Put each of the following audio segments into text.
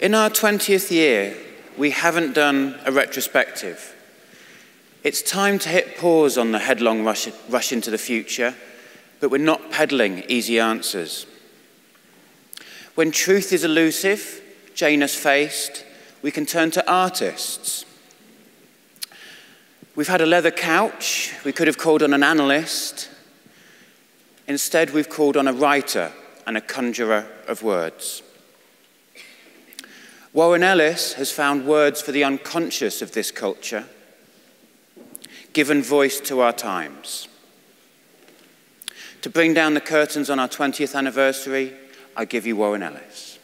In our 20th year, we haven't done a retrospective. It's time to hit pause on the headlong rush into the future, but we're not peddling easy answers. When truth is elusive, Janus-faced, we can turn to artists. We've had a leather couch, we could have called on an analyst. Instead, we've called on a writer and a conjurer of words. Warren Ellis has found words for the unconscious of this culture, given voice to our times. To bring down the curtains on our 20th anniversary, I give you Warren Ellis.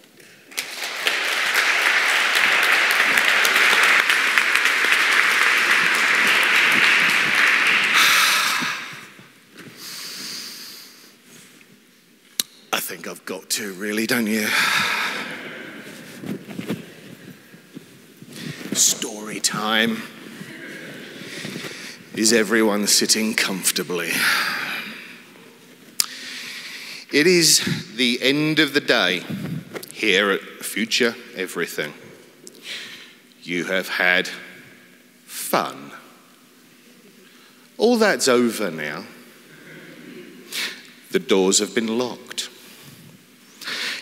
I think I've got to, really, don't you? Story time. Is everyone sitting comfortably? It is the end of the day here at FutureEverything. You have had fun. All that's over now. The doors have been locked.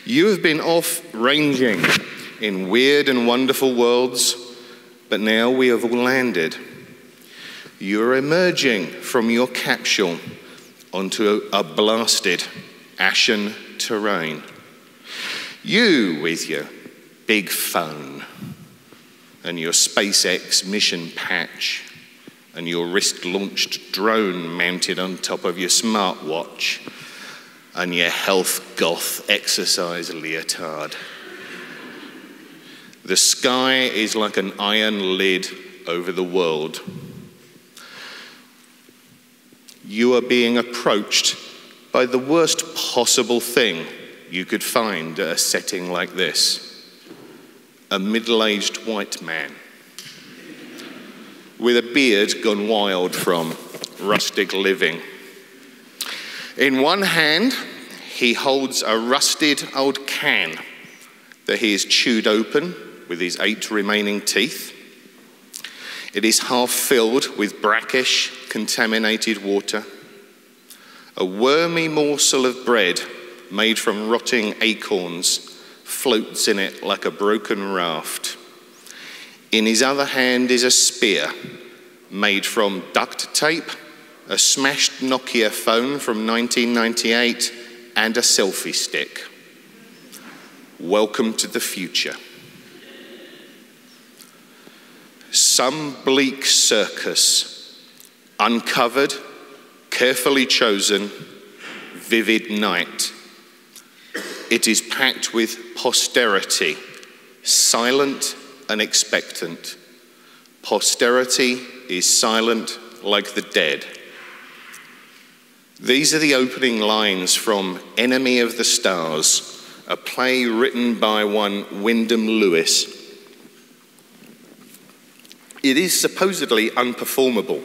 You have been off ranging in weird and wonderful worlds, but now we have all landed. You are emerging from your capsule onto a blasted, ashen terrain. You with your big phone and your SpaceX mission patch and your wrist-launched drone mounted on top of your smartwatch and your health goth exercise leotard. The sky is like an iron lid over the world. You are being approached by the worst possible thing you could find at a setting like this. A middle-aged white man with a beard gone wild from rustic living. In one hand, he holds a rusted old can that he has chewed open with his 8 remaining teeth. It is half filled with brackish, contaminated water. A wormy morsel of bread made from rotting acorns floats in it like a broken raft. In his other hand is a spear made from duct tape, a smashed Nokia phone from 1998, and a selfie stick. Welcome to the future. Some bleak circus, uncovered, carefully chosen, vivid night. It is packed with posterity, silent and expectant. Posterity is silent like the dead. These are the opening lines from Enemy of the Stars, a play written by one Wyndham Lewis. It is supposedly unperformable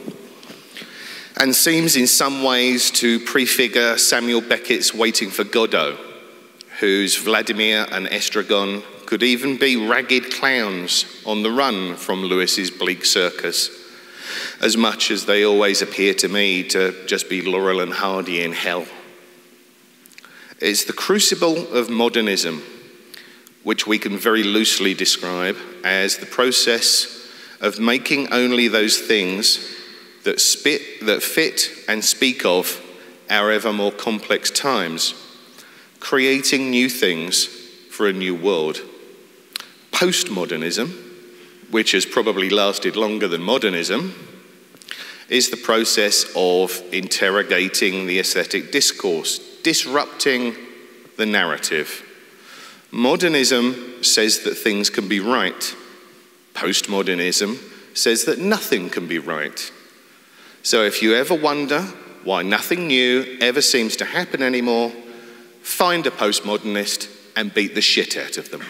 and seems in some ways to prefigure Samuel Beckett's Waiting for Godot, whose Vladimir and Estragon could even be ragged clowns on the run from Lewis's Bleak Circus, as much as they always appear to me to just be Laurel and Hardy in hell. It's the crucible of modernism, which we can very loosely describe as the process of making only those things that fit and speak of our ever more complex times, creating new things for a new world. Postmodernism, which has probably lasted longer than modernism, is the process of interrogating the aesthetic discourse, disrupting the narrative. Modernism says that things can be right. Postmodernism says that nothing can be right. So if you ever wonder why nothing new ever seems to happen anymore, find a postmodernist and beat the shit out of them.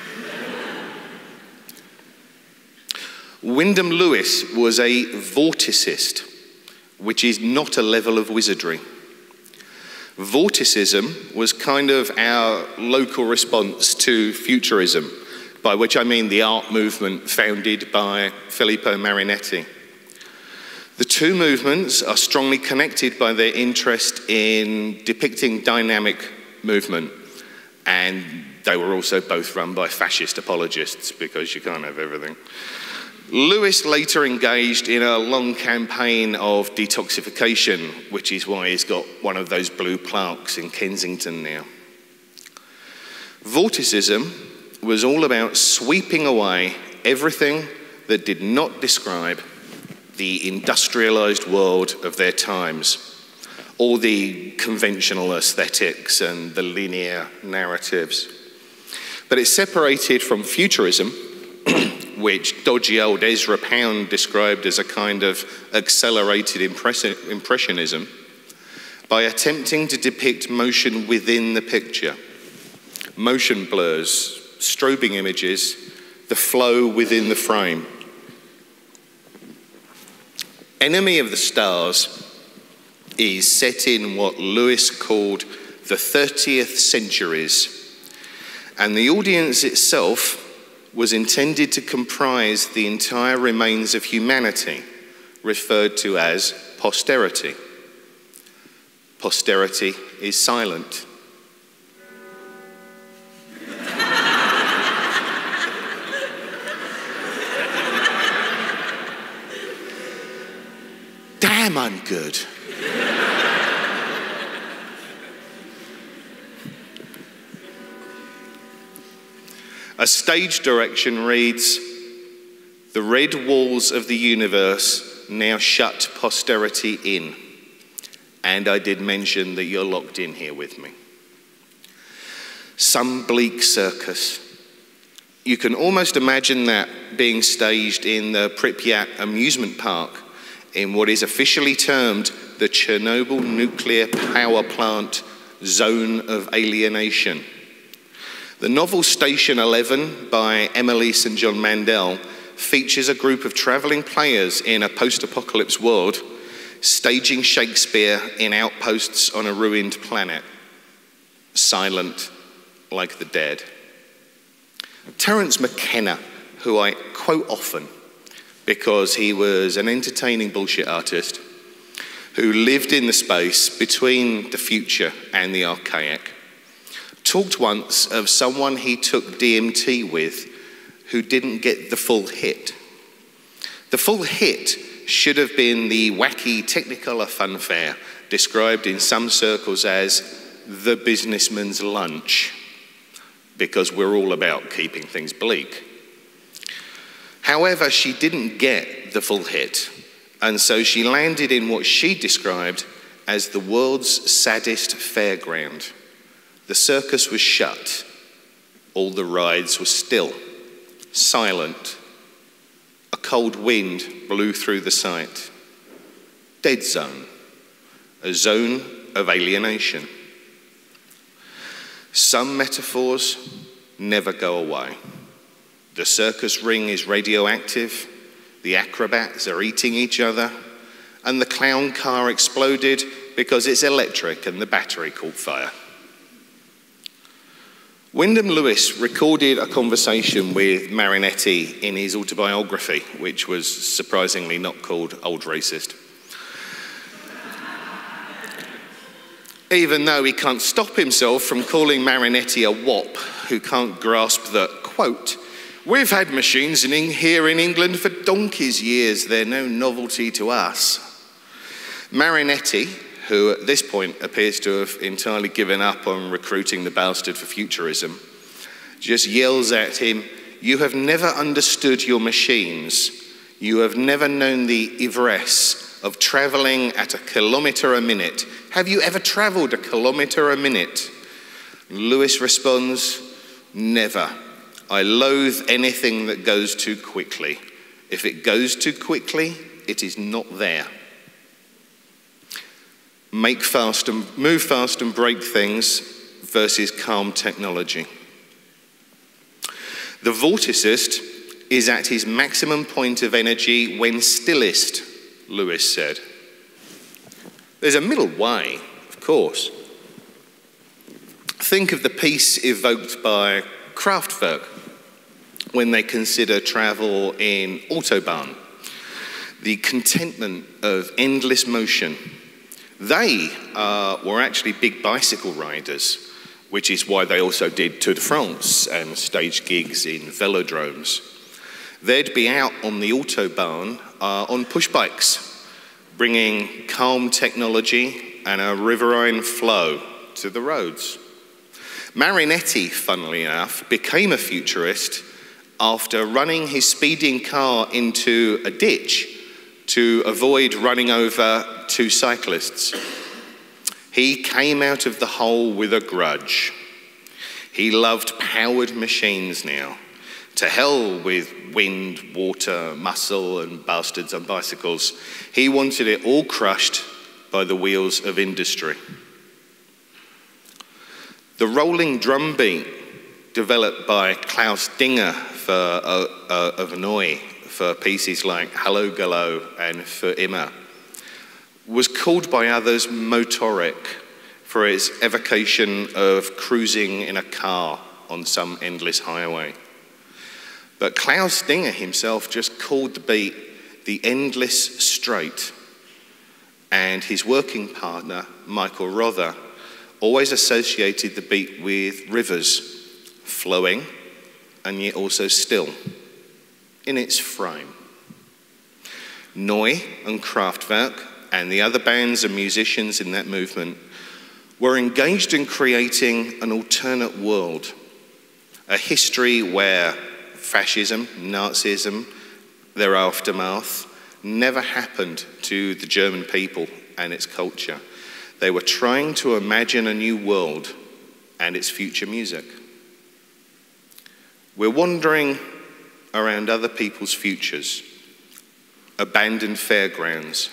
Wyndham Lewis was a vorticist, which is not a level of wizardry. Vorticism was kind of our local response to futurism, by which I mean the art movement founded by Filippo Marinetti. The two movements are strongly connected by their interest in depicting dynamic movement, and they were also both run by fascist apologists, because you can't have everything. Lewis later engaged in a long campaign of detoxification, which is why he's got one of those blue plaques in Kensington now. Vorticism was all about sweeping away everything that did not describe the industrialized world of their times, all the conventional aesthetics and the linear narratives. But it's separated from futurism, which dodgy old Ezra Pound described as a kind of accelerated impressionism, by attempting to depict motion within the picture. Motion blurs, strobing images, the flow within the frame. Enemy of the Stars is set in what Lewis called the 30th centuries, and the audience itself was intended to comprise the entire remains of humanity, referred to as posterity. Posterity is silent. Damn, I'm good. A stage direction reads, "The red walls of the universe now shut posterity in." And I did mention that you're locked in here with me. Some bleak circus. You can almost imagine that being staged in the Pripyat amusement park in what is officially termed the Chernobyl nuclear power plant zone of alienation. The novel Station 11 by Emily St. John Mandel features a group of travelling players in a post-apocalypse world staging Shakespeare in outposts on a ruined planet, silent like the dead. Terence McKenna, who I quote often because he was an entertaining bullshit artist who lived in the space between the future and the archaic, talked once of someone he took DMT with who didn't get the full hit. The full hit should have been the wacky Technicolor funfair described in some circles as the businessman's lunch, because we're all about keeping things bleak. However, she didn't get the full hit, and so she landed in what she described as the world's saddest fairground. The circus was shut. All the rides were still, silent. A cold wind blew through the site. Dead zone, a zone of alienation. Some metaphors never go away. The circus ring is radioactive, the acrobats are eating each other, and the clown car exploded because it's electric and the battery caught fire. Wyndham Lewis recorded a conversation with Marinetti in his autobiography, which was surprisingly not called Old Racist. Even though he can't stop himself from calling Marinetti a wop who can't grasp that, quote, "We've had machines here in England for donkey's years, they're no novelty to us." Marinetti, who at this point appears to have entirely given up on recruiting the bastard for futurism, just yells at him, "You have never understood your machines. You have never known the ivresse of travelling at a kilometre a minute. Have you ever travelled a kilometre a minute?" Lewis responds, "Never. I loathe anything that goes too quickly. If it goes too quickly, it is not there." Move fast and break things versus calm technology. The vorticist is at his maximum point of energy when stillest, Lewis said. There's a middle way, of course. Think of the peace evoked by Kraftwerk. when they consider travel in Autobahn, the contentment of endless motion. They were actually big bicycle riders, which is why they also did Tour de France and staged gigs in velodromes. They'd be out on the Autobahn on push bikes, bringing calm technology and a riverine flow to the roads. Marinetti, funnily enough, became a futurist after running his speeding car into a ditch to avoid running over two cyclists. He came out of the hole with a grudge. He loved powered machines now. To hell with wind, water, muscle, and bastards on bicycles. He wanted it all crushed by the wheels of industry. The rolling drum beat, developed by Klaus Dinger of Hanoi for pieces like Hallo Gallo and For Immer, was called by others motoric for its evocation of cruising in a car on some endless highway. But Klaus Dinger himself just called the beat the endless straight, and his working partner, Michael Rother, always associated the beat with rivers, flowing and yet also still in its frame. Neu and Kraftwerk and the other bands and musicians in that movement were engaged in creating an alternate world, a history where fascism, Nazism, their aftermath, never happened to the German people and its culture. They were trying to imagine a new world and its future music. We're wandering around other people's futures, abandoned fairgrounds,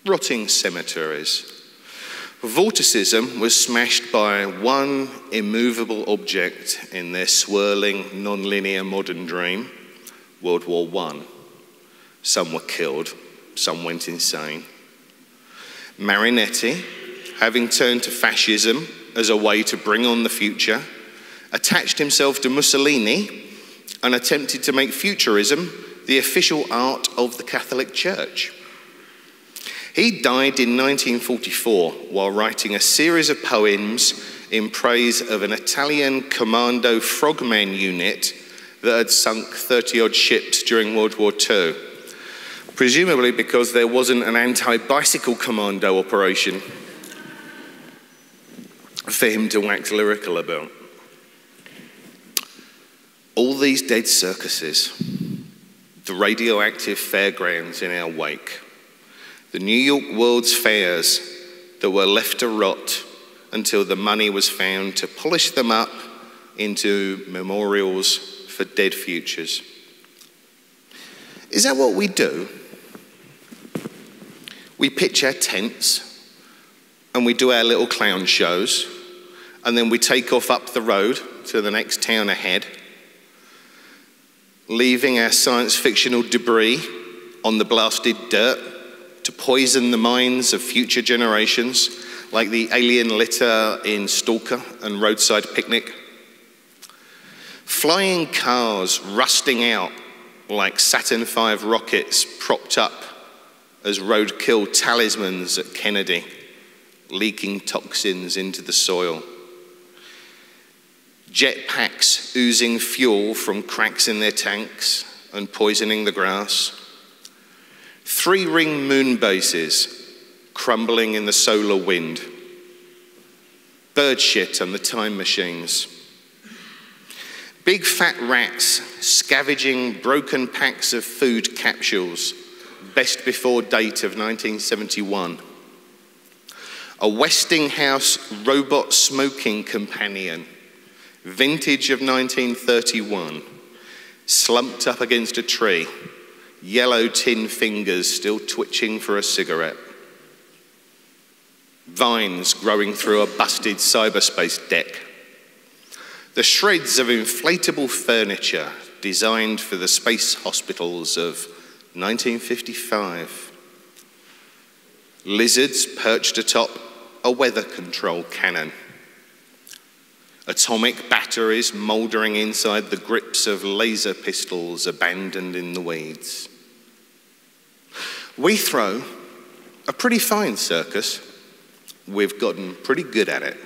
rotting cemeteries. Vorticism was smashed by one immovable object in their swirling, non-linear modern dream, World War I. Some were killed, some went insane. Marinetti, having turned to fascism as a way to bring on the future, attached himself to Mussolini and attempted to make futurism the official art of the Catholic Church. He died in 1944 while writing a series of poems in praise of an Italian commando frogman unit that had sunk 30-odd ships during World War II, presumably because there wasn't an anti-bicycle commando operation for him to wax lyrical about. All these dead circuses, the radioactive fairgrounds in our wake, the New York World's Fairs that were left to rot until the money was found to polish them up into memorials for dead futures. Is that what we do? We pitch our tents and we do our little clown shows, and then we take off up the road to the next town ahead, leaving our science fictional debris on the blasted dirt to poison the minds of future generations, like the alien litter in Stalker and Roadside Picnic. Flying cars rusting out like Saturn V rockets propped up as roadkill talismans at Kennedy, leaking toxins into the soil. Jetpacks oozing fuel from cracks in their tanks and poisoning the grass. 3-ring moon bases crumbling in the solar wind. Bird shit on the time machines. Big fat rats scavenging broken packs of food capsules, best before date of 1971. A Westinghouse robot smoking companion, vintage of 1931, slumped up against a tree, yellow tin fingers still twitching for a cigarette. Vines growing through a busted cyberspace deck. The shreds of inflatable furniture designed for the space hospitals of 1955. Lizards perched atop a weather control cannon. Atomic batteries mouldering inside the grips of laser pistols abandoned in the weeds. We throw a pretty fine circus. We've gotten pretty good at it.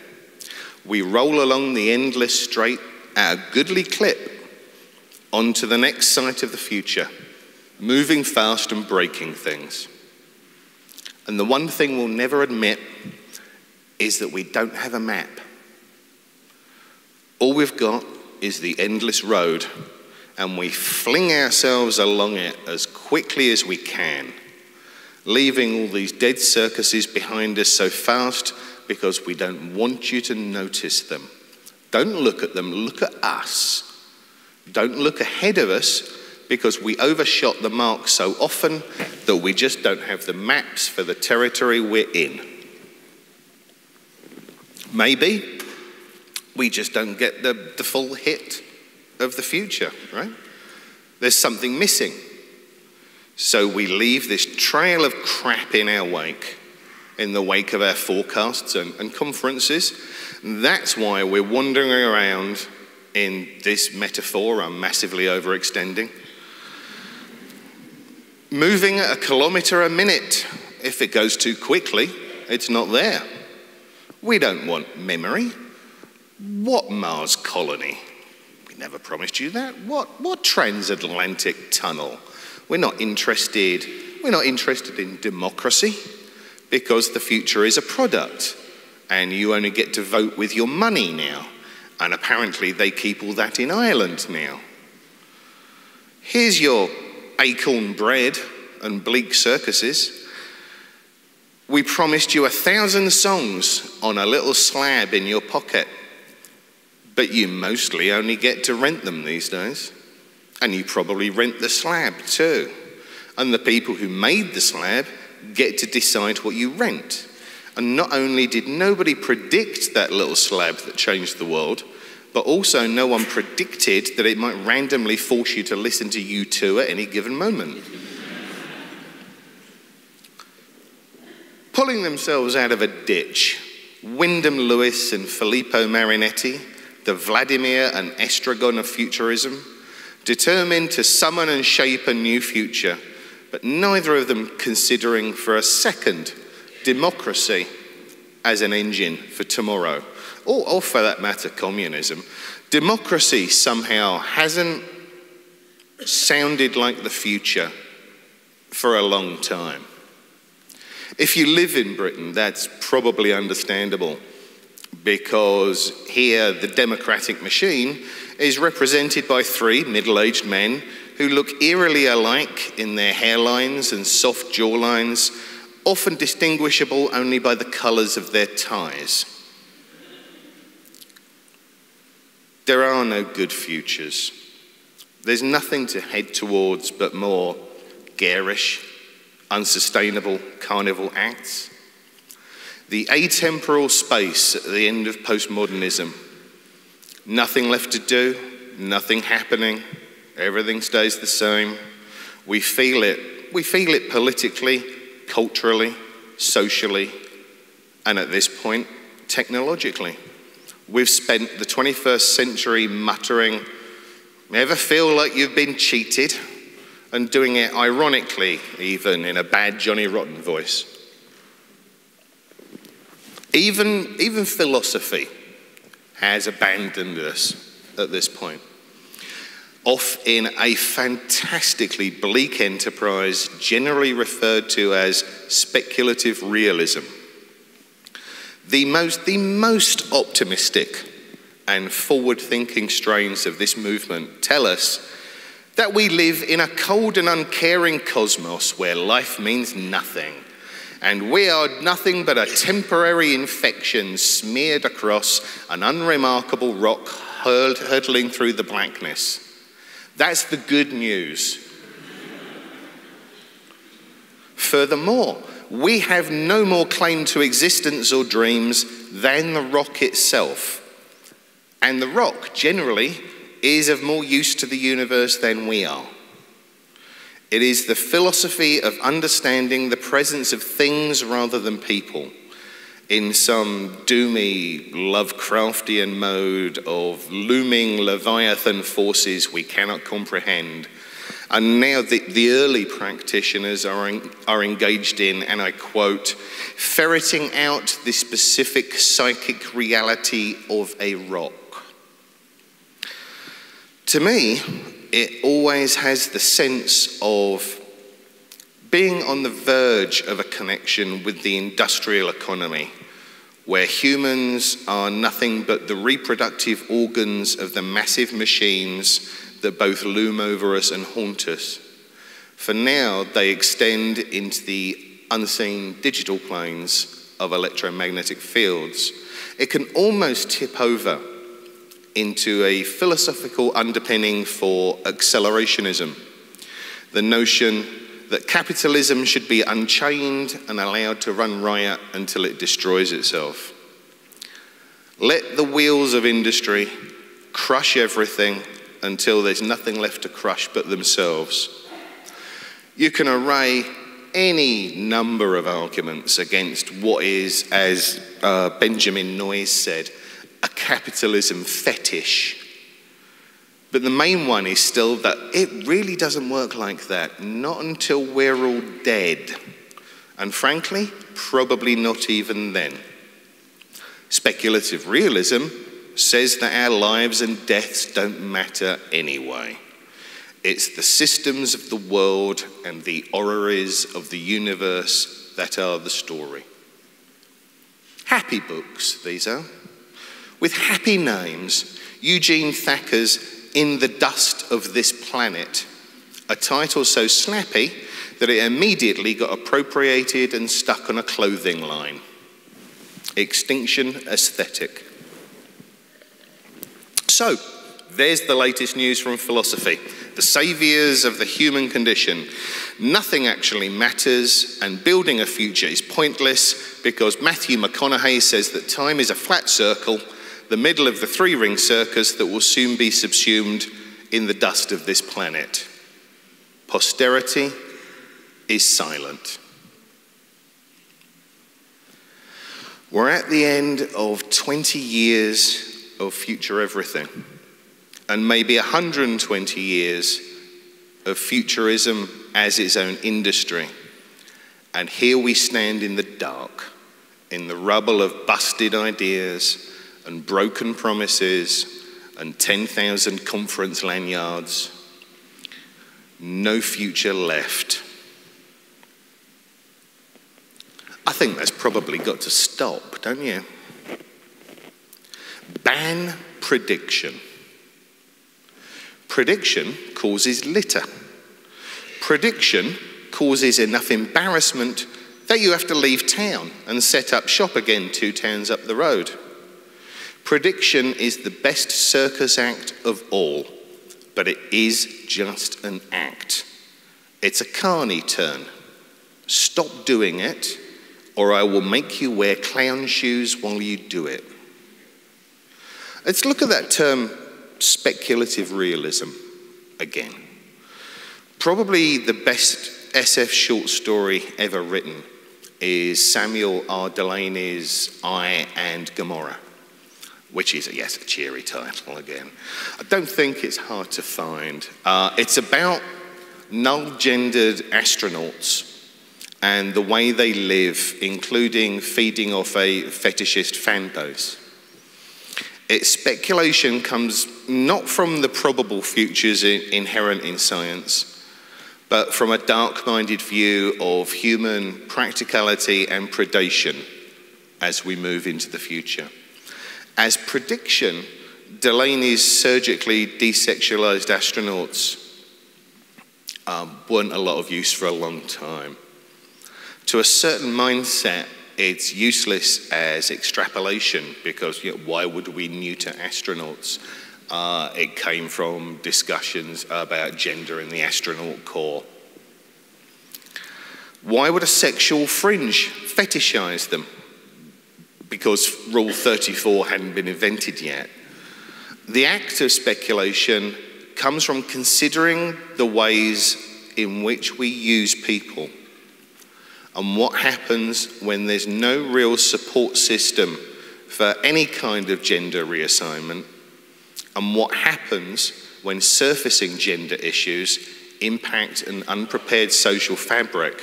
We roll along the endless straight at a goodly clip onto the next site of the future, moving fast and breaking things. And the one thing we'll never admit is that we don't have a map. All we've got is the endless road, and we fling ourselves along it as quickly as we can, leaving all these dead circuses behind us so fast because we don't want you to notice them. Don't look at them, look at us. Don't look ahead of us because we overshot the mark so often that we just don't have the maps for the territory we're in. Maybe we just don't get the full hit of the future, right? There's something missing. So we leave this trail of crap in our wake, in the wake of our forecasts and conferences. That's why we're wandering around in this metaphor I'm massively overextending. Moving at 1 kilometre a minute. If it goes too quickly, it's not there. We don't want memory. What Mars colony? We never promised you that. What transatlantic tunnel? We're not interested in democracy because the future is a product and you only get to vote with your money now. And apparently they keep all that in Ireland now. Here's your acorn bread and bleak circuses. We promised you 1,000 songs on a little slab in your pocket. But you mostly only get to rent them these days. And you probably rent the slab too. And the people who made the slab get to decide what you rent. And not only did nobody predict that little slab that changed the world, but also no one predicted that it might randomly force you to listen to U2 at any given moment. Pulling themselves out of a ditch, Wyndham Lewis and Filippo Marinetti, the Vladimir and Estragon of futurism, determined to summon and shape a new future, but neither of them considering for a second democracy as an engine for tomorrow, or for that matter, communism. Democracy somehow hasn't sounded like the future for a long time. If you live in Britain, that's probably understandable, because here the democratic machine is represented by 3 middle-aged men who look eerily alike in their hairlines and soft jawlines, often distinguishable only by the colours of their ties. There are no good futures. There's nothing to head towards but more garish, unsustainable carnival acts. The atemporal space at the end of postmodernism. Nothing left to do, nothing happening, everything stays the same. We feel it politically, culturally, socially, and at this point, technologically. We've spent the 21st century muttering, "Ever feel like you've been cheated?" and doing it ironically, even in a bad Johnny Rotten voice. Even philosophy has abandoned us at this point. Off in a fantastically bleak enterprise generally referred to as speculative realism. The most optimistic and forward-thinking strains of this movement tell us that we live in a cold and uncaring cosmos where life means nothing, and we are nothing but a temporary infection smeared across an unremarkable rock hurtling through the blackness. That's the good news. Furthermore, we have no more claim to existence or dreams than the rock itself. And the rock, generally, is of more use to the universe than we are. It is the philosophy of understanding the presence of things rather than people. in some doomy Lovecraftian mode of looming Leviathan forces we cannot comprehend. And now the early practitioners are engaged in, and I quote, ferreting out the specific psychic reality of a rock. To me, it always has the sense of being on the verge of a connection with the industrial economy, where humans are nothing but the reproductive organs of the massive machines that both loom over us and haunt us. For now, they extend into the unseen digital planes of electromagnetic fields. It can almost tip over into a philosophical underpinning for accelerationism, the notion that capitalism should be unchained and allowed to run riot until it destroys itself. Let the wheels of industry crush everything until there's nothing left to crush but themselves. You can array any number of arguments against what is, as Benjamin Noyes said, a capitalism fetish. But the main one is still that it really doesn't work like that, not until we're all dead. And frankly, probably not even then. Speculative realism says that our lives and deaths don't matter anyway. It's the systems of the world and the orreries of the universe that are the story. Happy books, these are. With happy names, Eugene Thacker's In the Dust of This Planet, a title so snappy that it immediately got appropriated and stuck on a clothing line. Extinction aesthetic. So, there's the latest news from philosophy. The saviours of the human condition. Nothing actually matters, and building a future is pointless because Matthew McConaughey says that time is a flat circle, the middle of the three-ring circus that will soon be subsumed in the dust of this planet. Posterity is silent. We're at the end of 20 years of FutureEverything, and maybe 120 years of futurism as its own industry. And here we stand in the dark, in the rubble of busted ideas and broken promises and 10,000 conference lanyards. No future left. I think that's probably got to stop, don't you? Ban prediction. Prediction causes litter. Prediction causes enough embarrassment that you have to leave town and set up shop again 2 towns up the road. Prediction is the best circus act of all, but it is just an act. It's a carny turn. Stop doing it, or I will make you wear clown shoes while you do it. Let's look at that term, speculative realism, again. Probably the best SF short story ever written is Samuel R. Delaney's I and Gomorrah, which is, yes, a cheery title again. I don't think it's hard to find. It's about null-gendered astronauts and the way they live, including feeding off a fetishist fan base. Its speculation comes not from the probable futures inherent in science, but from a dark-minded view of human practicality and predation as we move into the future. As prediction, Delaney's surgically desexualized astronauts weren't a lot of use for a long time. To a certain mindset, it's useless as extrapolation because why would we neuter astronauts? It came from discussions about gender in the astronaut corps. Why would a sexual fringe fetishize them? Because Rule 34 hadn't been invented yet. The act of speculation comes from considering the ways in which we use people. and what happens when there's no real support system for any kind of gender reassignment, and what happens when surfacing gender issues impact an unprepared social fabric,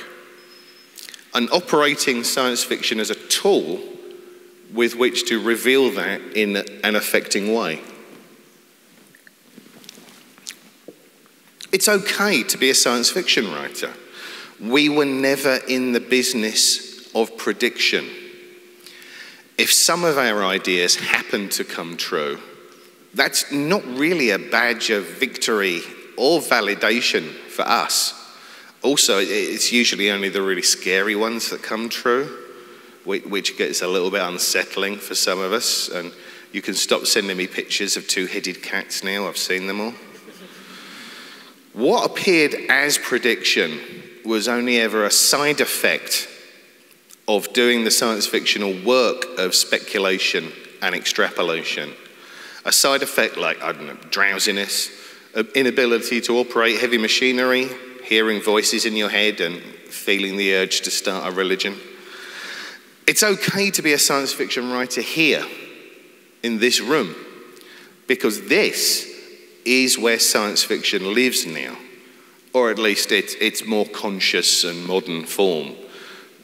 and operating science fiction as a tool with which to reveal that in an affecting way. It's okay to be a science fiction writer. We were never in the business of prediction. If some of our ideas happen to come true, that's not really a badge of victory or validation for us. Also, it's usually only the really scary ones that come true, which gets a little bit unsettling for some of us. And you can stop sending me pictures of two-headed cats now. I've seen them all. What appeared as prediction was only ever a side effect of doing the science fictional work of speculation and extrapolation. A side effect like, I don't know, drowsiness, inability to operate heavy machinery, hearing voices in your head and feeling the urge to start a religion. It's okay to be a science fiction writer here, in this room, because this is where science fiction lives now, or at least its more conscious and modern form.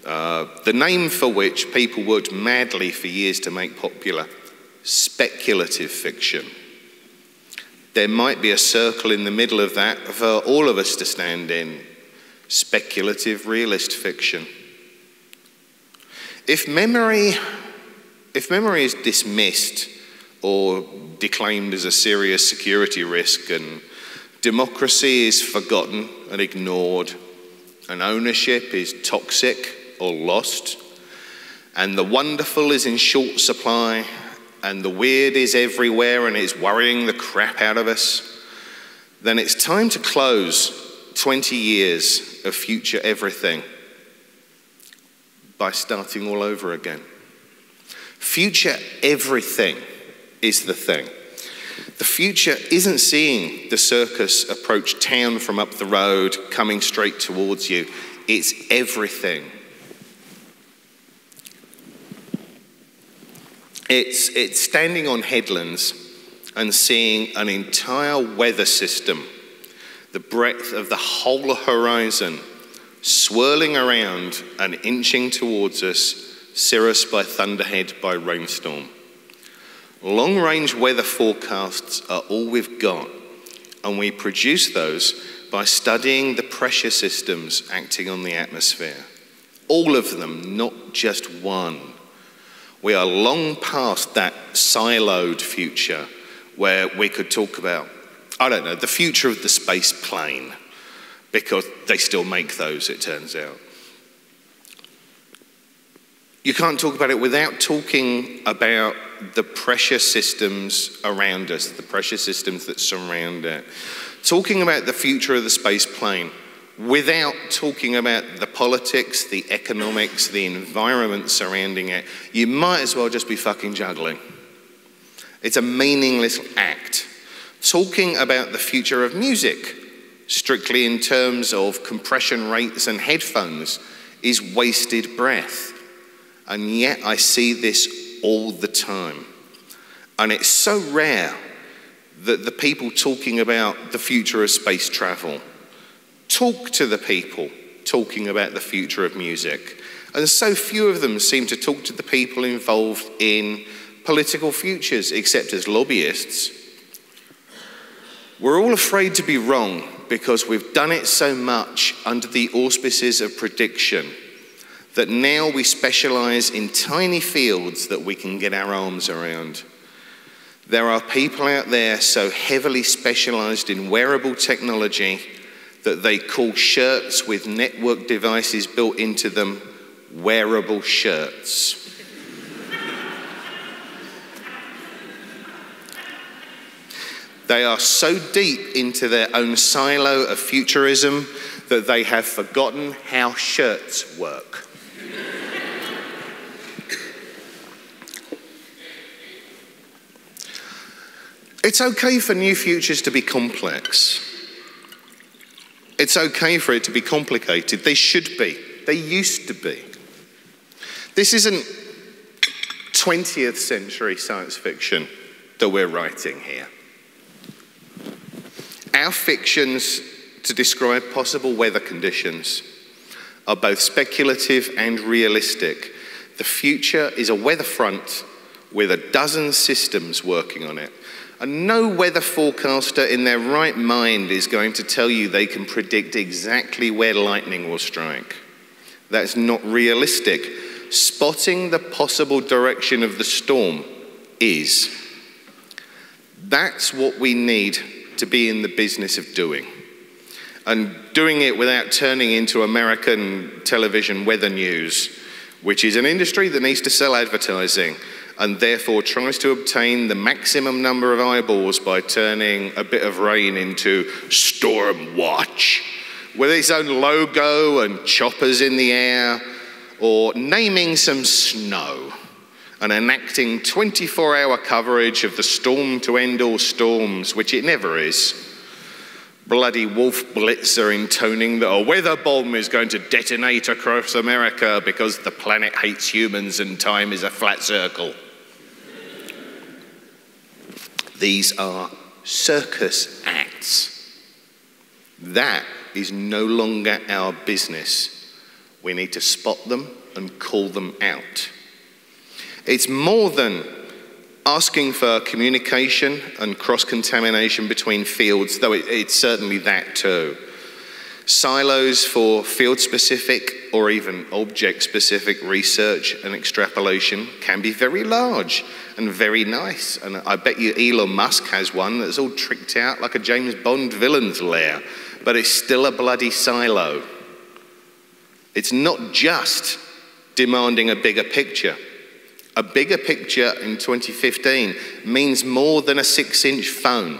The name for which people worked madly for years to make popular, speculative fiction. There might be a circle in the middle of that for all of us to stand in, speculative realist fiction. If memory is dismissed or declaimed as a serious security risk, and democracy is forgotten and ignored, and ownership is toxic or lost, and the wonderful is in short supply, and the weird is everywhere and it's worrying the crap out of us, then it's time to close 20 years of future everything by starting all over again. Future everything is the thing. The future isn't seeing the circus approach town from up the road, coming straight towards you. It's everything. It's standing on headlands and seeing an entire weather system, the breadth of the whole horizon, swirling around and inching towards us, cirrus by thunderhead by rainstorm. Long-range weather forecasts are all we've got, and we produce those by studying the pressure systems acting on the atmosphere. All of them, not just one. We are long past that siloed future where we could talk about, I don't know, the future of the space plane, because they still make those, it turns out. You can't talk about it without talking about the pressure systems around us, the pressure systems that surround it. Talking about the future of the space plane without talking about the politics, the economics, the environment surrounding it, you might as well just be fucking juggling. It's a meaningless act. Talking about the future of music, strictly in terms of compression rates and headphones, is wasted breath. And yet I see this all the time. And it's so rare that the people talking about the future of space travel talk to the people talking about the future of music. And so few of them seem to talk to the people involved in political futures, except as lobbyists. We're all afraid to be wrong because we've done it so much under the auspices of prediction that now we specialize in tiny fields that we can get our arms around. There are people out there so heavily specialized in wearable technology that they call shirts with network devices built into them wearable shirts. They are so deep into their own silo of futurism that they have forgotten how shirts work. It's okay for new futures to be complex. It's okay for it to be complicated. They should be. They used to be. This isn't 20th century science fiction that we're writing here. Our fictions to describe possible weather conditions are both speculative and realistic. The future is a weather front with a dozen systems working on it. And no weather forecaster in their right mind is going to tell you they can predict exactly where lightning will strike. That's not realistic. Spotting the possible direction of the storm is. That's what we need to be in the business of doing. And doing it without turning into American television weather news, which is an industry that needs to sell advertising and therefore tries to obtain the maximum number of eyeballs by turning a bit of rain into Storm Watch, with its own logo and choppers in the air, or naming some snow and enacting 24-hour coverage of the storm to end all storms, which it never is. Bloody Wolf Blitzer intoning that a weather bomb is going to detonate across America because the planet hates humans and time is a flat circle. These are circus acts. That is no longer our business. We need to spot them and call them out. It's more than asking for communication and cross-contamination between fields, though it's certainly that too. Silos for field-specific or even object-specific research and extrapolation can be very large and very nice. And I bet you Elon Musk has one that's all tricked out like a James Bond villain's lair, but it's still a bloody silo. It's not just demanding a bigger picture. A bigger picture in 2015 means more than a 6-inch phone.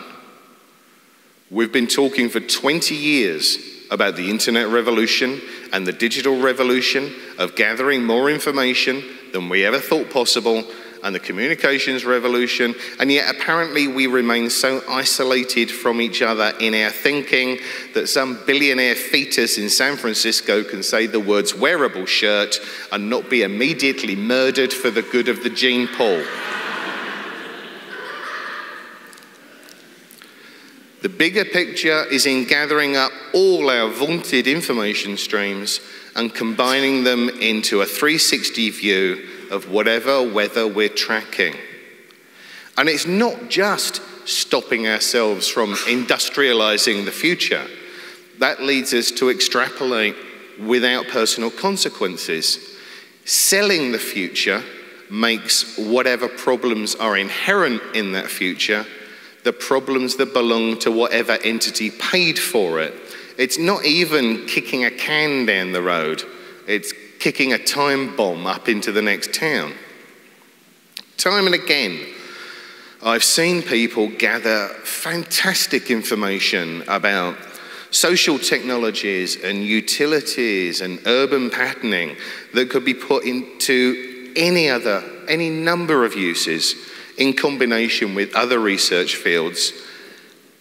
We've been talking for 20 years about the internet revolution and the digital revolution of gathering more information than we ever thought possible, and the communications revolution, and yet apparently we remain so isolated from each other in our thinking that some billionaire fetus in San Francisco can say the words wearable shirt and not be immediately murdered for the good of the gene pool. The bigger picture is in gathering up all our vaunted information streams and combining them into a 360 view of whatever weather we're tracking. And it's not just stopping ourselves from industrializing the future. That leads us to extrapolate without personal consequences. Selling the future makes whatever problems are inherent in that future the problems that belong to whatever entity paid for it. It's not even kicking a can down the road. It's kicking a time bomb up into the next town. Time and again, I've seen people gather fantastic information about social technologies and utilities and urban patterning that could be put into any number of uses in combination with other research fields,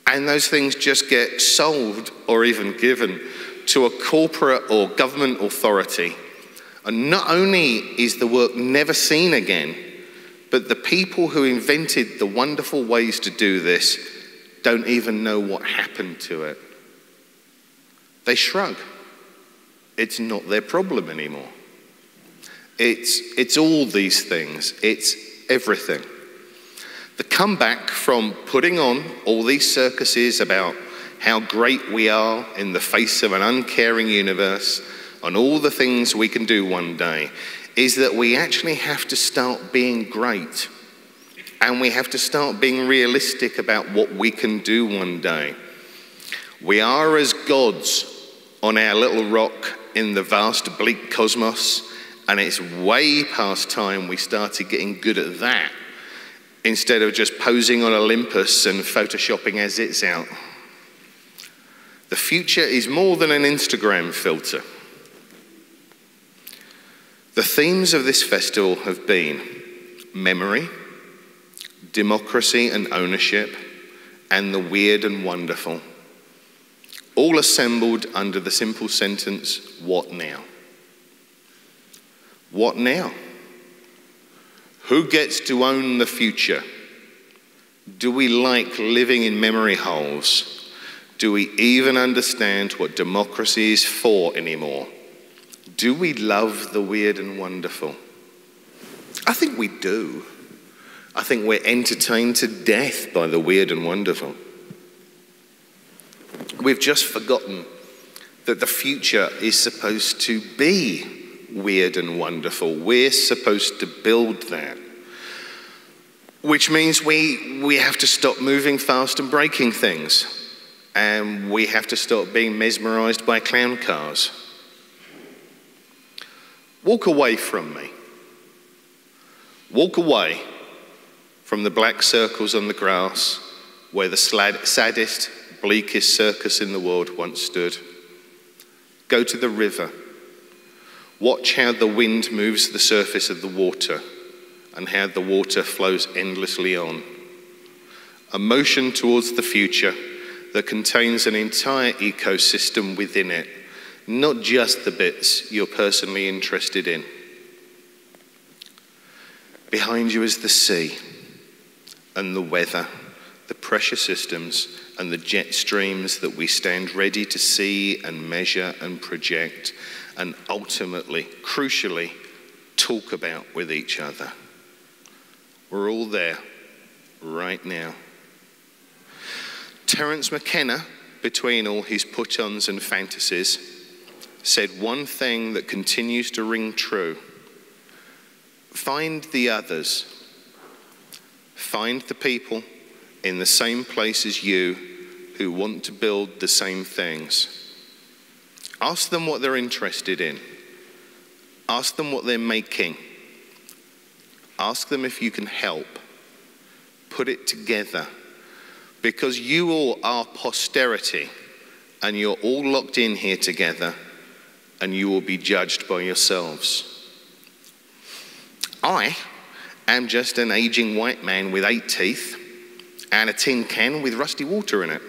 and those things just get sold or even given to a corporate or government authority. And not only is the work never seen again, but the people who invented the wonderful ways to do this don't even know what happened to it. They shrug. It's not their problem anymore. It's all these things. It's everything. The comeback from putting on all these circuses about how great we are in the face of an uncaring universe and all the things we can do one day is that we actually have to start being great, and we have to start being realistic about what we can do one day. We are as gods on our little rock in the vast bleak cosmos, and it's way past time we started getting good at that instead of just posing on Olympus and photoshopping our zits out. The future is more than an Instagram filter. The themes of this festival have been memory, democracy and ownership, and the weird and wonderful, all assembled under the simple sentence, what now? What now? Who gets to own the future? Do we like living in memory holes? Do we even understand what democracy is for anymore? Do we love the weird and wonderful? I think we do. I think we're entertained to death by the weird and wonderful. We've just forgotten that the future is supposed to be weird and wonderful. We're supposed to build that. Which means we have to stop moving fast and breaking things. And we have to stop being mesmerized by clown cars. Walk away from me. Walk away from the black circles on the grass where the saddest, bleakest circus in the world once stood. Go to the river. Watch how the wind moves the surface of the water and how the water flows endlessly on. A motion towards the future that contains an entire ecosystem within it, not just the bits you're personally interested in. Behind you is the sea and the weather, the pressure systems and the jet streams that we stand ready to see and measure and project and ultimately, crucially, talk about with each other. We're all there right now. Terence McKenna, between all his put-ons and fantasies, said one thing that continues to ring true. Find the others. Find the people in the same place as you who want to build the same things. Ask them what they're interested in. Ask them what they're making. Ask them if you can help. Put it together. Because you all are posterity, and you're all locked in here together, and you will be judged by yourselves. I am just an aging white man with 8 teeth and a tin can with rusty water in it.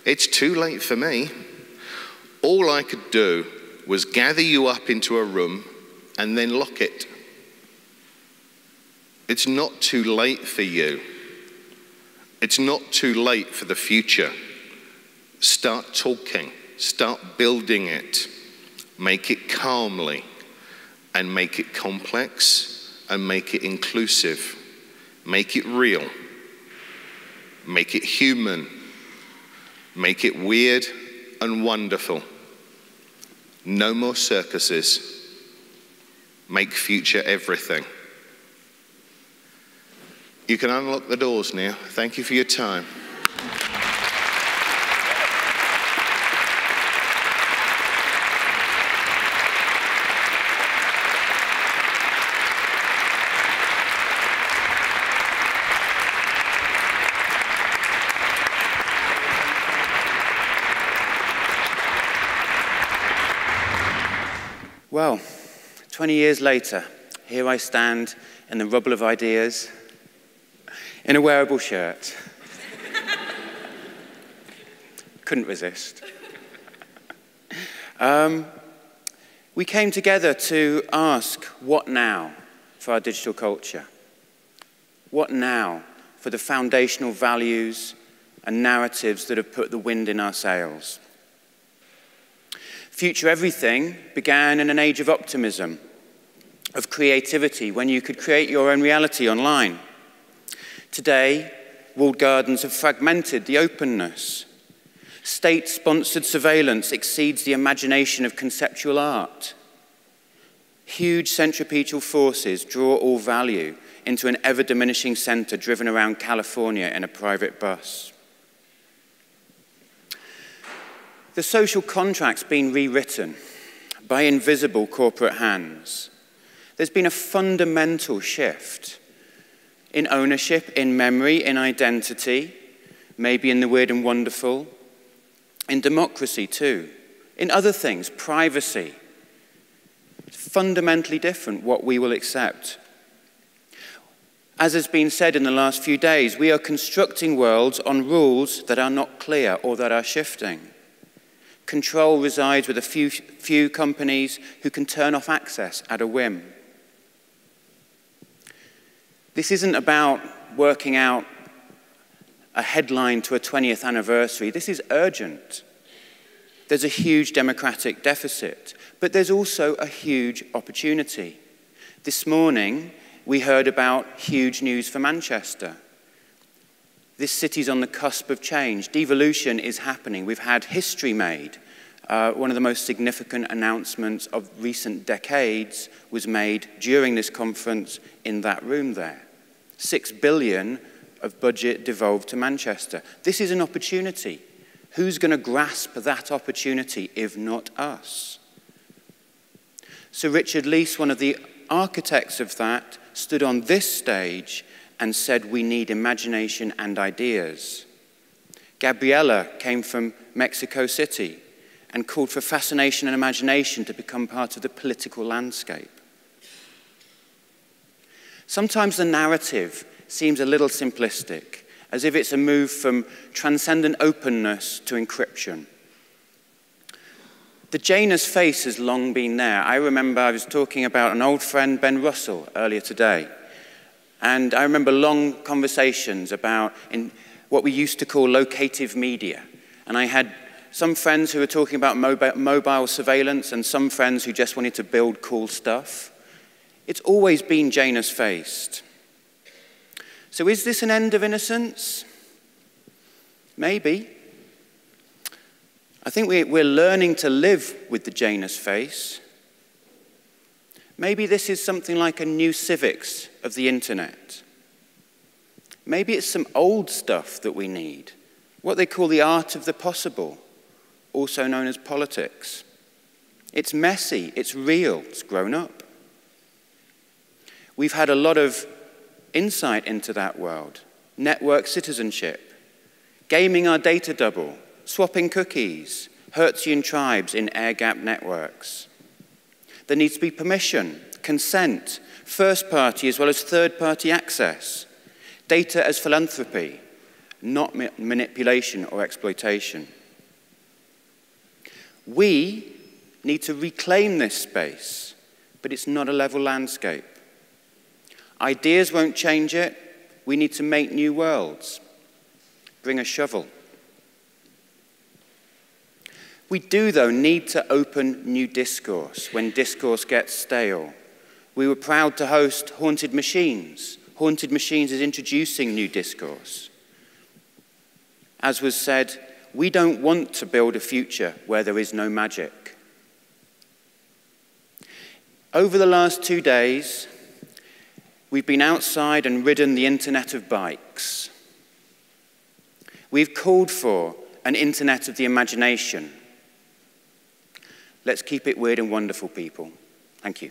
It's too late for me. All I could do was gather you up into a room and then lock it. It's not too late for you. It's not too late for the future. Start talking. Start building it. Make it calmly and make it complex and make it inclusive. Make it real. Make it human. Make it weird and wonderful. No more circuses. Make future everything. You can unlock the doors now. Thank you for your time. Well, 20 years later, here I stand in the rubble of ideas, in a wearable shirt. Couldn't resist. We came together to ask, what now for our digital culture? What now for the foundational values and narratives that have put the wind in our sails? FutureEverything began in an age of optimism, of creativity, when you could create your own reality online. Today, walled gardens have fragmented the openness. State-sponsored surveillance exceeds the imagination of conceptual art. Huge centripetal forces draw all value into an ever-diminishing center driven around California in a private bus. The social contract's been rewritten by invisible corporate hands. There's been a fundamental shift in ownership, in memory, in identity, maybe in the weird and wonderful, in democracy too, in other things, privacy. It's fundamentally different what we will accept. As has been said in the last few days, we are constructing worlds on rules that are not clear or that are shifting. Control resides with a few companies who can turn off access at a whim. This isn't about working out a headline to a 20th anniversary. This is urgent. There's a huge democratic deficit, but there's also a huge opportunity. This morning, we heard about huge news for Manchester. This city's on the cusp of change. Devolution is happening. We've had history made. One of the most significant announcements of recent decades was made during this conference in that room there. 6 billion of budget devolved to Manchester. This is an opportunity. Who's going to grasp that opportunity if not us? Sir Richard Leese, one of the architects of that, stood on this stage and said we need imagination and ideas. Gabriela came from Mexico City and called for fascination and imagination to become part of the political landscape. Sometimes the narrative seems a little simplistic, as if it's a move from transcendent openness to encryption. The Janus face has long been there. I remember I was talking about an old friend, Ben Russell, earlier today. And I remember long conversations about in what we used to call locative media. And I had some friends who were talking about mobile surveillance and some friends who just wanted to build cool stuff. It's always been Janus-faced. So is this an end of innocence? Maybe. I think we're learning to live with the Janus face. Maybe this is something like a new civics of the internet. Maybe it's some old stuff that we need, what they call the art of the possible, also known as politics. It's messy, it's real, it's grown up. We've had a lot of insight into that world. Network citizenship, gaming our data double, swapping cookies, Hertzian tribes in air-gapped networks. There needs to be permission, consent, first-party as well as third-party access, data as philanthropy, not manipulation or exploitation. We need to reclaim this space, but it's not a level landscape. Ideas won't change it. We need to make new worlds. Bring a shovel. We do, though, need to open new discourse when discourse gets stale. We were proud to host Haunted Machines. Haunted Machines is introducing new discourse. As was said, we don't want to build a future where there is no magic. Over the last 2 days, we've been outside and ridden the internet of bikes. We've called for an internet of the imagination. Let's keep it weird and wonderful, people. Thank you.